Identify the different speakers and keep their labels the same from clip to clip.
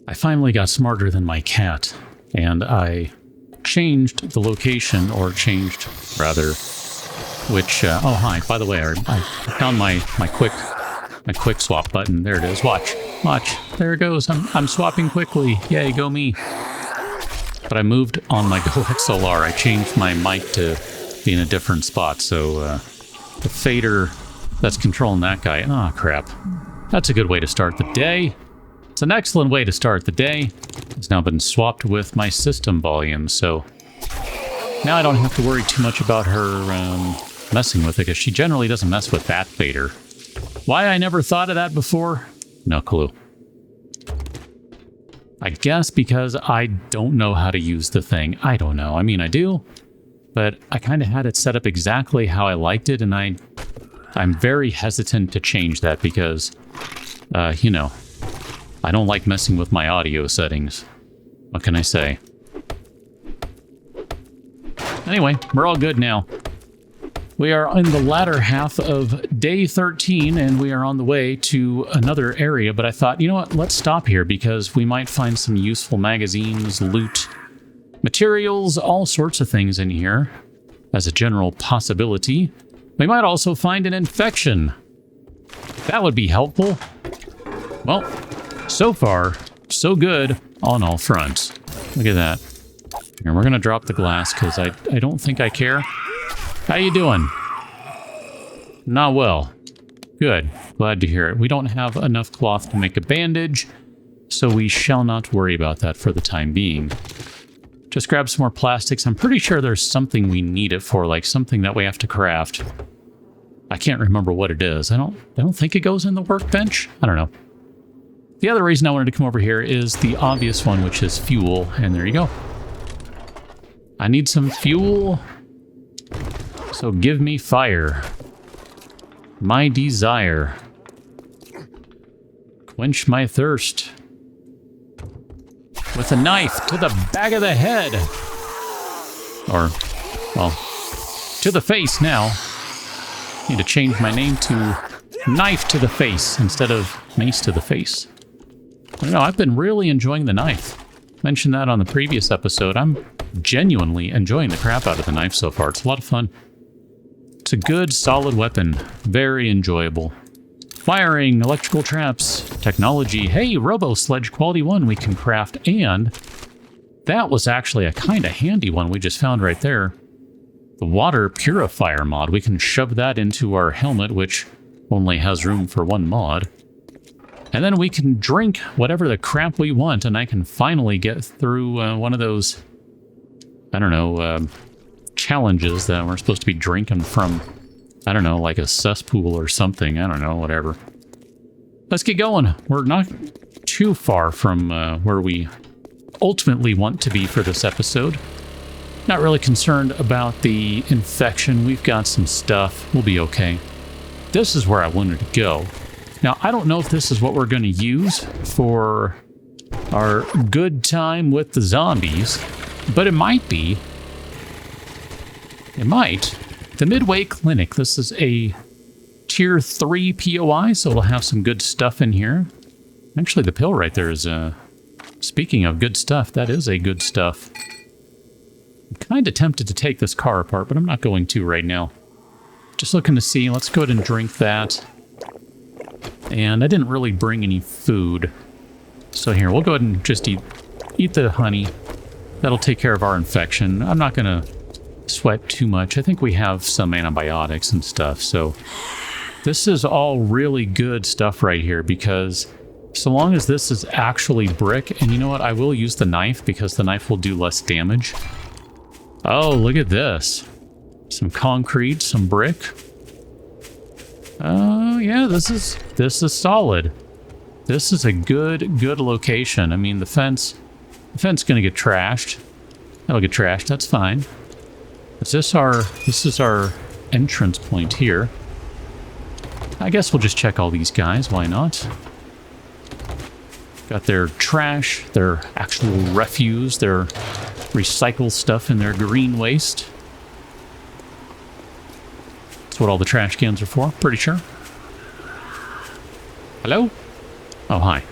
Speaker 1: I finally got smarter than my cat, and I changed the location, or changed, rather, which, oh, hi, by the way, I found my quick swap button. There it is. Watch. There it goes. I'm swapping quickly. Yay, go me. But I moved on my voxel-based. I changed my mic to be in a different spot, so the fader that's controlling that guy. Ah, crap. That's a good way to start the day. It's an excellent way to start the day. It's now been swapped with my system volume, so now I don't have to worry too much about her messing with it, because she generally doesn't mess with that fader. Why I never thought of that before? No clue. I guess because I don't know how to use the thing. I don't know. I mean, I do, but I kind of had it set up exactly how I liked it, and I'm very hesitant to change that because, you know, I don't like messing with my audio settings. What can I say? Anyway, we're all good now. We are in the latter half of day 13, and we are on the way to another area, but I thought, you know what, let's stop here because we might find some useful magazines, loot, materials, all sorts of things in here as a general possibility. We might also find an infection. That would be helpful. Well, so far, so good on all fronts. Look at that. And we're going to drop the glass because I don't think I care. How you doing? Not well. Good. Glad to hear it. We don't have enough cloth to make a bandage, so we shall not worry about that for the time being. Just grab some more plastics. I'm pretty sure there's something we need it for, like something that we have to craft. I can't remember what it is. I don't think it goes in the workbench. I don't know. The other reason I wanted to come over here is the obvious one, which is fuel, and there you go. I need some fuel. So give me fire. My desire. Quench my thirst. With a knife to the back of the head. Or, well, to the face now. Need to change my name to Knife to the Face instead of Mace to the Face. I don't know, I've been really enjoying the knife. Mentioned that on the previous episode. I'm genuinely enjoying the crap out of the knife so far. It's a lot of fun. It's a good, solid weapon. Very enjoyable. Firing, electrical traps, technology. Hey, Robo Sledge Quality 1 we can craft, and that was actually a kind of handy one we just found right there. The water purifier mod. We can shove that into our helmet, which only has room for one mod. And then we can drink whatever the crap we want, and I can finally get through one of those, I don't know, challenges that we're supposed to be drinking from, I don't know, like a cesspool or something. I don't know, whatever. Let's get going. We're not too far from where we ultimately want to be for this episode. Not really concerned about the infection. We've got some stuff. We'll be okay. This is where I wanted to go. Now, I don't know if this is what we're going to use for our good time with the zombies, but it might be. It might. The Midway Clinic. This is a tier 3 POI, so it'll have some good stuff in here. Actually, the pill right there is, speaking of good stuff, that is a good stuff. I'm kind of tempted to take this car apart, but I'm not going to right now. Just looking to see. Let's go ahead and drink that. And I didn't really bring any food. So here, we'll go ahead and just eat the honey. That'll take care of our infection. I'm not going to sweat too much. I think we have some antibiotics and stuff. So this is all really good stuff right here, because so long as this is actually brick, and you know what? I will use the knife because the knife will do less damage. Oh, look at this. Some concrete, some brick. Oh, yeah, this is solid. This is a good location. I mean, the fence gonna get trashed. That'll get trashed, that's fine. This is our entrance point here. I guess we'll just check all these guys, why not? Got their trash, their actual refuse, their recycle stuff, and their green waste. That's what all the trash cans are for, pretty sure. Hello? Oh, hi.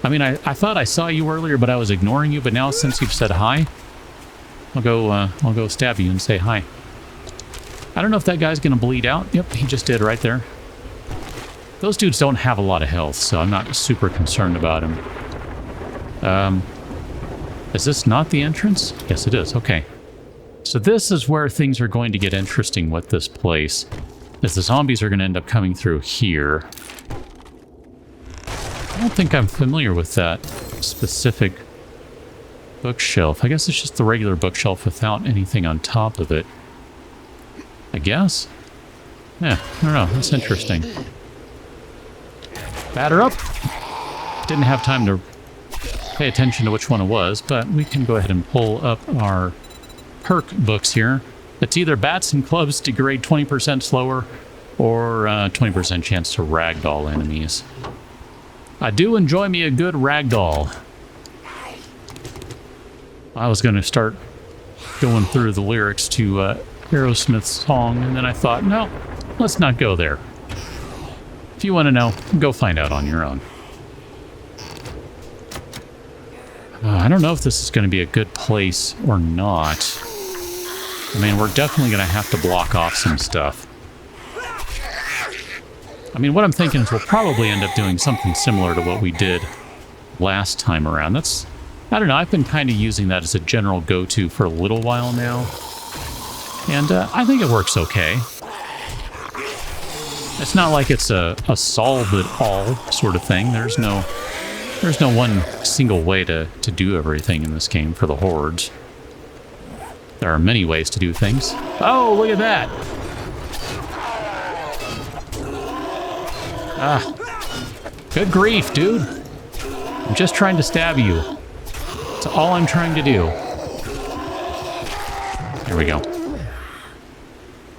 Speaker 1: I mean, I thought I saw you earlier, but I was ignoring you. But now, since you've said hi, I'll go stab you and say hi. I don't know if that guy's gonna bleed out. Yep, he just did right there. Those dudes don't have a lot of health, so I'm not super concerned about him. Is this not the entrance? Yes, it is. Okay. So this is where things are going to get interesting with this place, as the zombies are going to end up coming through here. I don't think I'm familiar with that specific bookshelf. I guess it's just the regular bookshelf without anything on top of it. I guess? Yeah, I don't know. That's interesting. Batter up. Didn't have time to pay attention to which one it was, but we can go ahead and pull up our perk books here. It's either bats and clubs degrade 20% slower or 20% chance to ragdoll enemies. I do enjoy me a good ragdoll. I was going to start going through the lyrics to Aerosmith's song, and then I thought, no, let's not go there. If you want to know, go find out on your own. I don't know if this is going to be a good place or not. I mean, we're definitely going to have to block off some stuff. I mean, what I'm thinking is we'll probably end up doing something similar to what we did last time around. That's, I don't know, I've been kind of using that as a general go-to for a little while now. And I think it works okay. It's not like it's a solve-it-all sort of thing. There's no one single way to do everything in this game for the hordes. There are many ways to do things. Oh, look at that! Ah, good grief, dude. I'm just trying to stab you. That's all I'm trying to do. Here we go.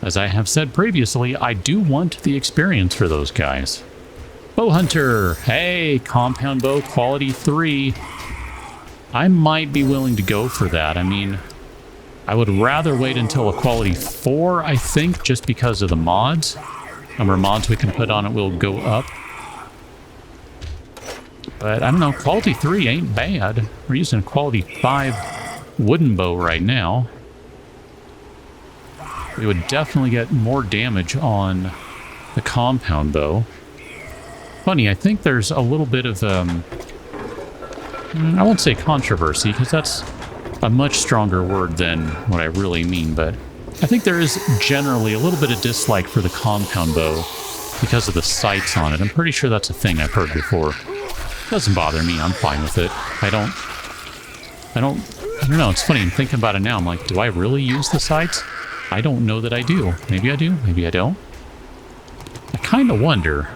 Speaker 1: As I have said previously, I do want the experience for those guys. Bow Hunter! Hey, compound bow, quality 3. I might be willing to go for that. I mean, I would rather wait until a quality 4, I think, just because of the mods. Number of mods we can put on it will go up. But I don't know, quality 3 ain't bad. We're using a quality 5 wooden bow right now. We would definitely get more damage on the compound bow. Funny, I think there's a little bit of, I won't say controversy, because that's a much stronger word than what I really mean, but I think there is generally a little bit of dislike for the compound bow because of the sights on it. I'm pretty sure that's a thing I've heard before. Doesn't bother me, I'm fine with it. I don't know, it's funny, I'm thinking about it now, I'm like, do I really use the sights? I don't know that I do. Maybe I do, maybe I don't. I kind of wonder,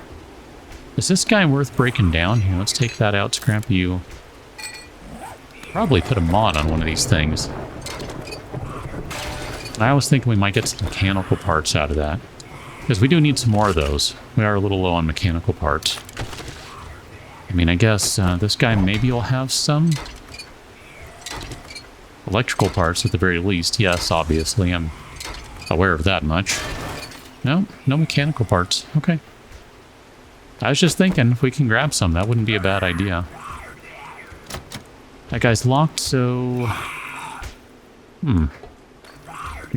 Speaker 1: is this guy worth breaking down? Here, let's take that out, scrap you. Probably put a mod on one of these things. I was thinking we might get some mechanical parts out of that, because we do need some more of those. We are a little low on mechanical parts. I mean, I guess this guy maybe will have some electrical parts at the very least. Yes, obviously, I'm aware of that much. No mechanical parts. Okay. I was just thinking, if we can grab some, that wouldn't be a bad idea. That guy's locked, so...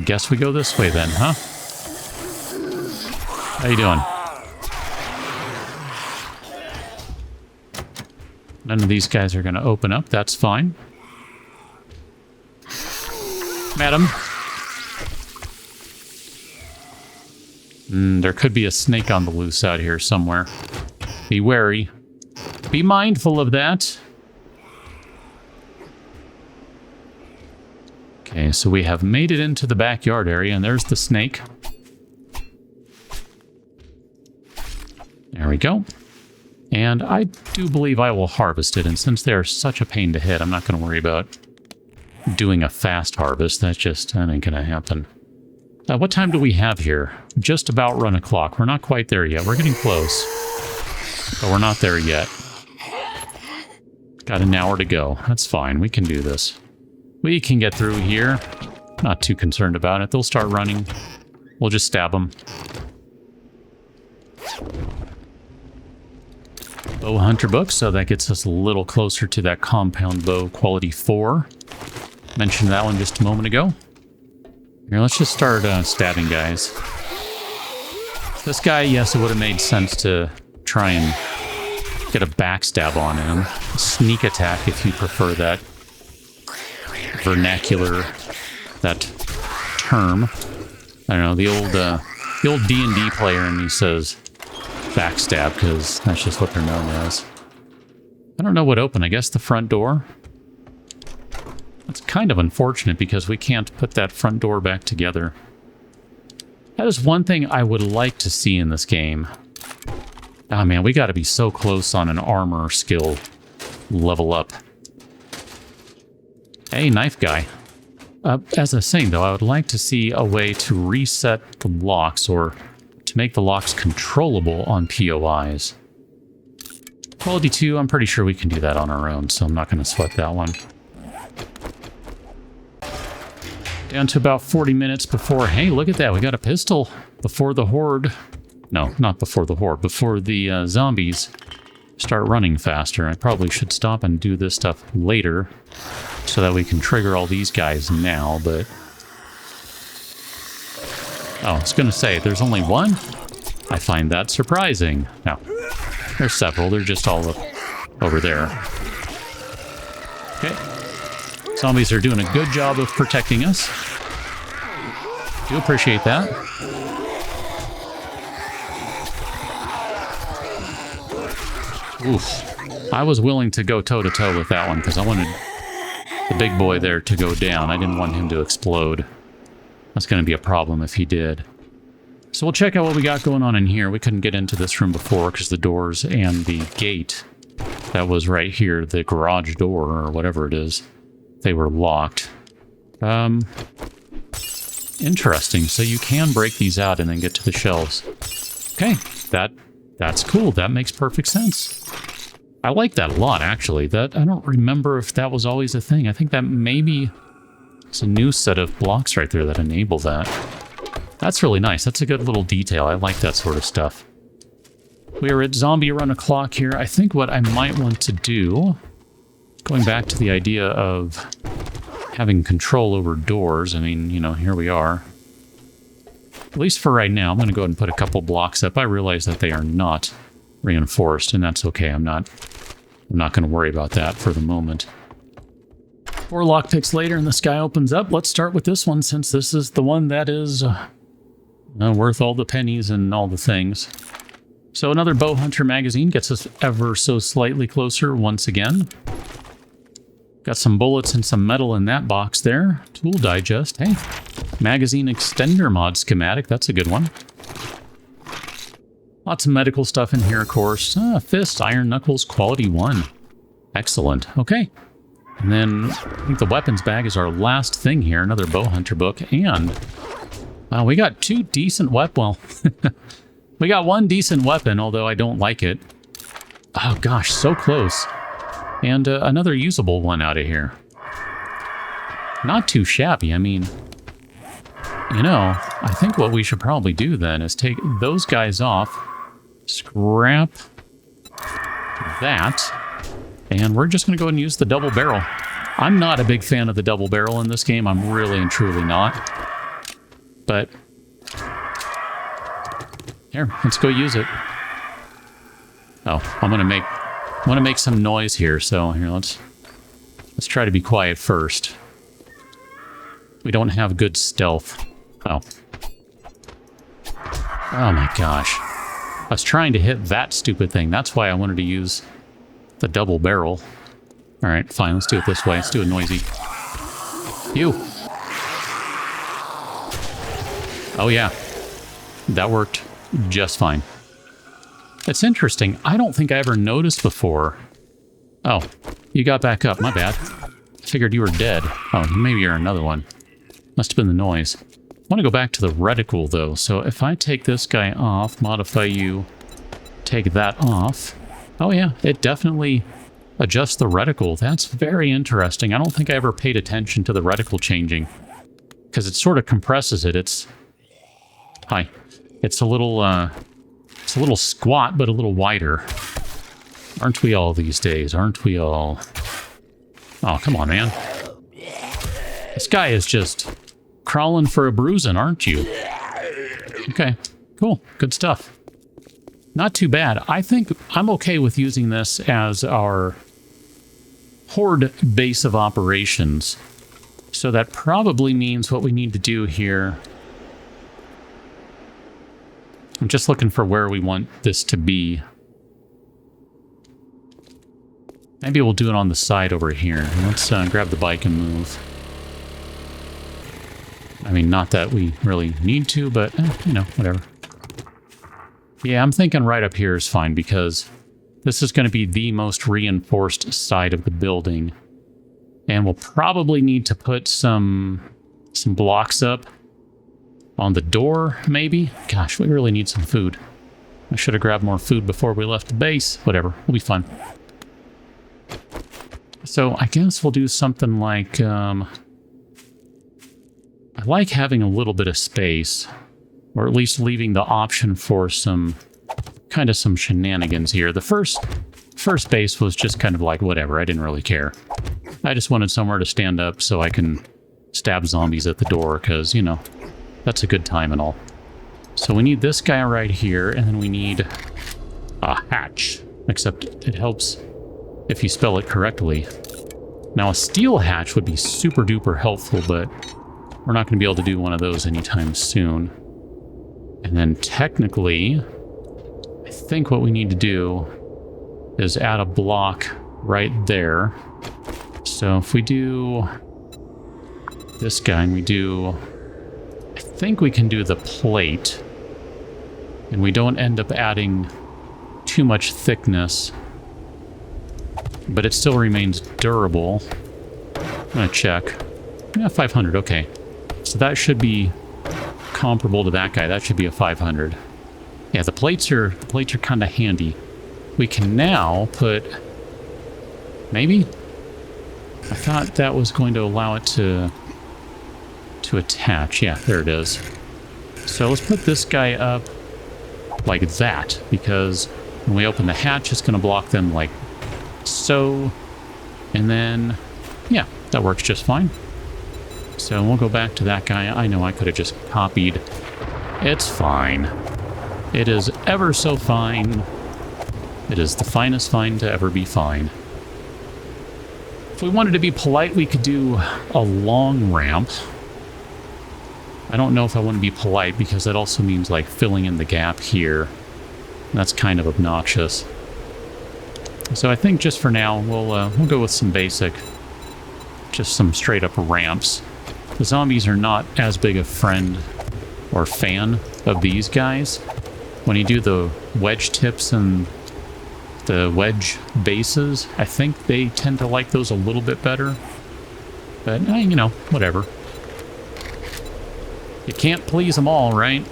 Speaker 1: Guess we go this way then, huh? How you doing? None of these guys are going to open up, that's fine. Madam. There could be a snake on the loose out here somewhere. Be wary. Be mindful of that. Okay, so we have made it into the backyard area, and there's the snake. There we go. And I do believe I will harvest it, and since they're such a pain to hit, I'm not going to worry about doing a fast harvest. That ain't going to happen. What time do we have here? Just about run a clock. We're not quite there yet. We're getting close. But we're not there yet. Got an hour to go. That's fine. We can do this. We can get through here. Not too concerned about it. They'll start running. We'll just stab them. bow hunter book, so that gets us a little closer to that compound bow quality 4. Mentioned that one just a moment ago. Here, let's just start stabbing guys. This guy, yes, it would have made sense to try and get a backstab on him. A sneak attack, if you prefer that vernacular, that term. I don't know, the old D&D player in me says backstab, because that's just what they're known as. I don't know what opened. I guess the front door. That's kind of unfortunate because we can't put that front door back together. That is one thing I would like to see in this game. Ah, man, we got to be so close on an armor skill level up. Hey, knife guy. As I was saying, though, I would like to see a way to reset the locks or to make the locks controllable on POIs. Quality 2, I'm pretty sure we can do that on our own, so I'm not going to sweat that one. Down to about 40 minutes before... Hey, look at that. We got a pistol before the horde... No, not before the horde. Before the zombies start running faster. I probably should stop and do this stuff later so that we can trigger all these guys now, but... Oh, I was going to say, there's only one? I find that surprising. No, there's several. They're just all over there. Okay. Zombies are doing a good job of protecting us. Do appreciate that. Oof. I was willing to go toe-to-toe with that one because I wanted the big boy there to go down. I didn't want him to explode. That's going to be a problem if he did. So we'll check out what we got going on in here. We couldn't get into this room before because the doors and the gate that was right here, the garage door or whatever it is, they were locked. Interesting. So you can break these out and then get to the shelves. Okay, that's cool. That makes perfect sense. I like that a lot, actually. That I don't remember if that was always a thing. I think that maybe it's a new set of blocks right there that enable that. That's really nice. That's a good little detail. I like that sort of stuff. We are at zombie run o'clock here. I think what I might want to do, going back to the idea of having control over doors, I mean, you know, here we are. At least for right now, I'm going to go ahead and put a couple blocks up. I realize that they are not reinforced, and that's okay. I'm not going to worry about that for the moment. 4 lockpicks later, and the sky opens up. Let's start with this one, since this is the one that is worth all the pennies and all the things. So another bow hunter magazine gets us ever so slightly closer once again. Got some bullets and some metal in that box there. Tool digest. Hey, magazine extender mod schematic. That's a good one. Lots of medical stuff in here, of course. Fist, iron knuckles, quality 1. Excellent. Okay. And then I think the weapons bag is our last thing here. Another bow hunter book. And we got 2 decent well, we got 1 decent weapon, although I don't like it. Oh gosh, so close. And another usable one out of here. Not too shabby. I mean, you know, I think what we should probably do then is take those guys off, scrap that, and we're just going to go ahead and use the double barrel. I'm not a big fan of the double barrel in this game. I'm really and truly not. But here, let's go use it. Oh, I'm going to make some noise here, so here, let's try to be quiet first. We don't have good stealth. Oh. Oh my gosh. I was trying to hit that stupid thing. That's why I wanted to use the double barrel. Alright, fine, let's do it this way. Let's do it noisy. You! Oh yeah. That worked just fine. It's interesting. I don't think I ever noticed before. Oh, you got back up. My bad. I figured you were dead. Oh, maybe you're another one. Must have been the noise. I want to go back to the reticle, though. So if I take this guy off, modify you, take that off. Oh, yeah, it definitely adjusts the reticle. That's very interesting. I don't think I ever paid attention to the reticle changing, because it sort of compresses it. It's... Hi. It's a little squat, but a little wider. Aren't we all these days? Aren't we all? Oh, come on, man. This guy is just crawling for a bruising, aren't you? Okay, cool. Good stuff. Not too bad. I think I'm okay with using this as our horde base of operations. So that probably means what we need to do here. I'm just looking for where we want this to be. Maybe we'll do it on the side over here. Let's grab the bike and move. I mean, not that we really need to, but, you know, whatever. Yeah, I'm thinking right up here is fine because this is going to be the most reinforced side of the building. And we'll probably need to put some blocks up on the door, maybe. Gosh, we really need some food. I should have grabbed more food before we left the base. Whatever, we'll be fine. So I guess we'll do something like... I like having a little bit of space, or at least leaving the option for some kind of some shenanigans here. The first base was just kind of like whatever. I didn't really care. I just wanted somewhere to stand up so I can stab zombies at the door, because, you know, that's a good time and all. So we need this guy right here, and then we need a hatch. Except it helps if you spell it correctly. Now, a steel hatch would be super duper helpful, but we're not going to be able to do one of those anytime soon. And then technically, I think what we need to do is add a block right there. So if we do this guy and we do... I think we can do the plate. And we don't end up adding too much thickness. But it still remains durable. I'm going to check. Yeah, 500, okay. So that should be comparable to that guy. That should be a 500. Yeah, the plates are kind of handy. We can now put... Maybe? I thought that was going to allow it to attach. Yeah, there it is. So let's put this guy up like that, because when we open the hatch, it's going to block them like so. And then, yeah, that works just fine. So we'll go back to that guy. I know I could have just copied. It's fine. It is ever so fine. It is the finest fine to ever be fine. If we wanted to be polite, we could do a long ramp. I don't know if I want to be polite because that also means like filling in the gap here. That's kind of obnoxious. So I think just for now, we'll go with some basic, just some straight up ramps. The zombies are not as big a friend or fan of these guys. When you do the wedge tips and the wedge bases, I think they tend to like those a little bit better. But, you know, whatever. You can't please them all, right?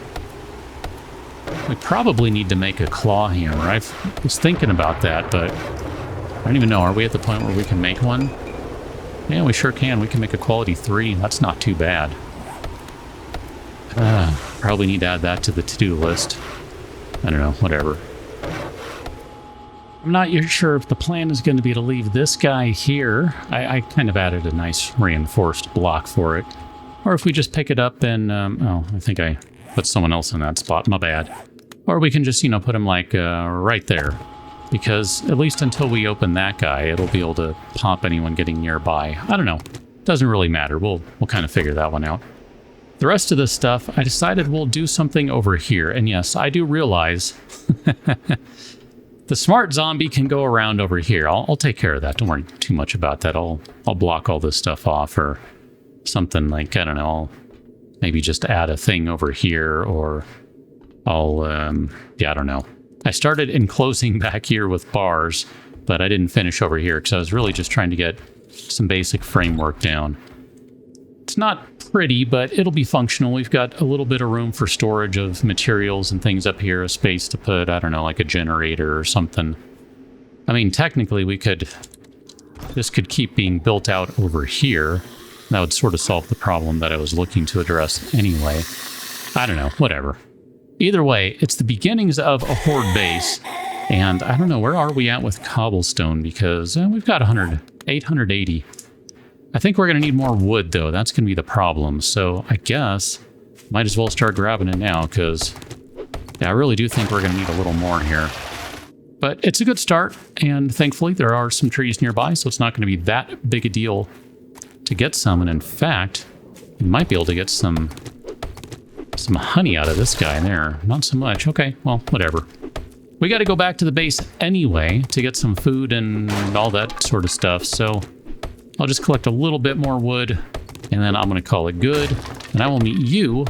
Speaker 1: We probably need to make a claw hammer. I was thinking about that, but I don't even know. Are we at the point where we can make one? Yeah, we sure can. We can make a quality 3. That's not too bad. Probably need to add that to the to-do list. I don't know, whatever. I'm not sure if the plan is going to be to leave this guy here. I kind of added a nice reinforced block for it. Or if we just pick it up and... oh, I think I put someone else in that spot. My bad. Or we can just, you know, put him like right there. Because at least until we open that guy, it'll be able to pop anyone getting nearby. I don't know. Doesn't really matter. We'll kind of figure that one out. The rest of this stuff, I decided we'll do something over here. And yes, I do realize the smart zombie can go around over here. I'll take care of that. Don't worry too much about that. I'll block all this stuff off or something like, I don't know, I'll maybe just add a thing over here, or I'll, yeah, I don't know. I started enclosing back here with bars, but I didn't finish over here because I was really just trying to get some basic framework down. It's not pretty, but it'll be functional. We've got a little bit of room for storage of materials and things up here, a space to put, I don't know, like a generator or something. I mean, technically we could, this could keep being built out over here. That would sort of solve the problem that I was looking to address anyway. I don't know, whatever. Either way, it's the beginnings of a horde base, And I don't know, where are we at with cobblestone? Because we've got 880. I think we're going to need more wood, though. That's going to be the problem. So I guess might as well start grabbing it now, because yeah, I really do think we're going to need a little more here. But it's a good start, and thankfully there are some trees nearby, so it's not going to be that big a deal to get some. And in fact, you might be able to get some honey out of this guy there. Not so much. Okay, well, whatever. We got to go back to the base anyway to get some food and all that sort of stuff, so I'll just collect a little bit more wood, and then I'm going to call it good, and I will meet you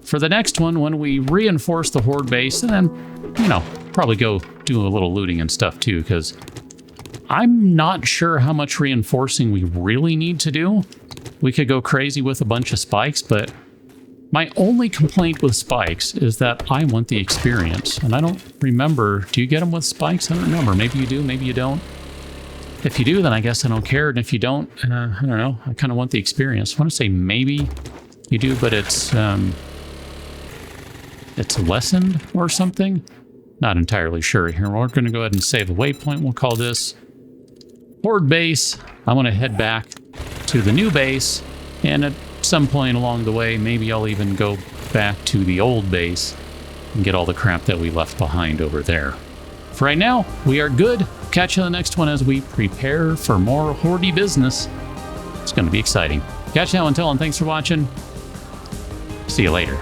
Speaker 1: for the next one when we reinforce the horde base, and then, you know, probably go do a little looting and stuff too, because I'm not sure how much reinforcing we really need to do. We could go crazy with a bunch of spikes, but my only complaint with spikes is that I want the experience, and I don't remember. Do you get them with spikes? I don't remember. Maybe you do, maybe you don't. If you do, then I guess I don't care, and if you don't, I don't know. I kind of want the experience. I want to say maybe you do, but it's lessened or something. Not entirely sure here. We're going to go ahead and save a waypoint. We'll call this horde base. I want to head back to the new base, and at some point along the way, maybe I'll even go back to the old base and get all the crap that we left behind over there. For right now, we are good. Catch you on the next one as we prepare for more horde business. It's going to be exciting. Catch you now until, and thanks for watching. See you later.